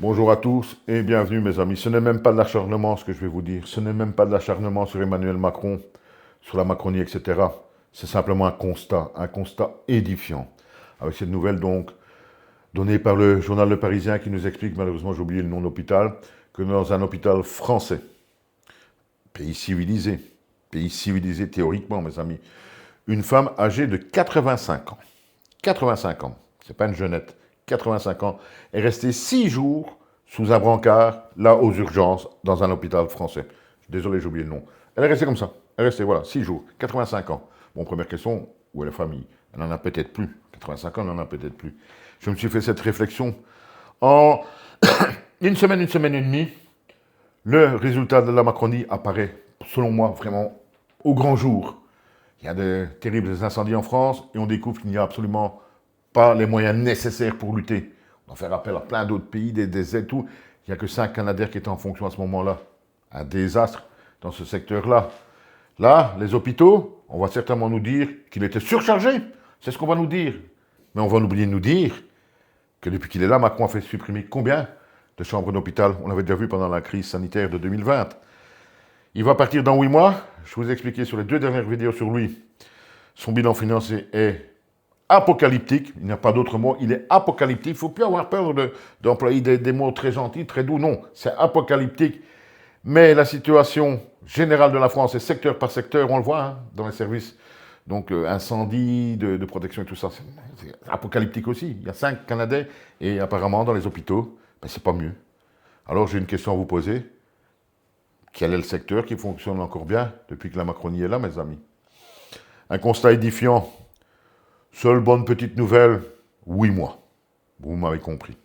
Bonjour à tous et bienvenue mes amis. Ce n'est même pas de l'acharnement ce que je vais vous dire. Ce n'est même pas de l'acharnement sur Emmanuel Macron, sur la Macronie, etc. C'est simplement un constat édifiant. Avec cette nouvelle donc donnée par le journal Le Parisien qui nous explique, malheureusement j'ai oublié le nom de l'hôpital, que dans un hôpital français, pays civilisé théoriquement mes amis, une femme âgée de 85 ans, 85 ans, c'est pas une jeunette, 85 ans, est restée 6 jours sous un brancard, là, aux urgences, dans un hôpital français. Désolé, j'ai oublié le nom. Elle est restée comme ça. Elle est restée, voilà, 6 jours, 85 ans. Bon, première question, où est la famille? Elle n'en a peut-être plus. 85 ans, elle n'en a peut-être plus. Je me suis fait cette réflexion. En une semaine et demie, le résultat de la Macronie apparaît, selon moi, vraiment au grand jour. Il y a de terribles incendies en France et on découvre qu'il n'y a absolument pas les moyens nécessaires pour lutter. On va faire appel à plein d'autres pays, des aides, tout. Il n'y a que 5 Canadaires qui étaient en fonction à ce moment-là. Un désastre dans ce secteur-là. Là, les hôpitaux, on va certainement nous dire qu'il était surchargé. C'est ce qu'on va nous dire. Mais on va oublier de nous dire que depuis qu'il est là, Macron a fait supprimer combien de chambres d'hôpital? On l'avait déjà vu pendant la crise sanitaire de 2020. Il va partir dans 8 mois. Je vous ai expliqué sur les 2 dernières vidéos sur lui. Son bilan financier est apocalyptique. Il n'y a pas d'autre mot. Il est apocalyptique. Il ne faut plus avoir peur d'employer des mots très gentils, très doux. Non, c'est apocalyptique. Mais la situation générale de la France, et secteur par secteur, on le voit hein, dans les services. Donc, incendie, de protection et tout ça, c'est apocalyptique aussi. Il y a 5 Canadiens et apparemment dans les hôpitaux, ben, c'est pas mieux. Alors, j'ai une question à vous poser. Quel est le secteur qui fonctionne encore bien depuis que la Macronie est là, mes amis? Un constat édifiant. Seule bonne petite nouvelle, 8 mois. Vous m'avez compris.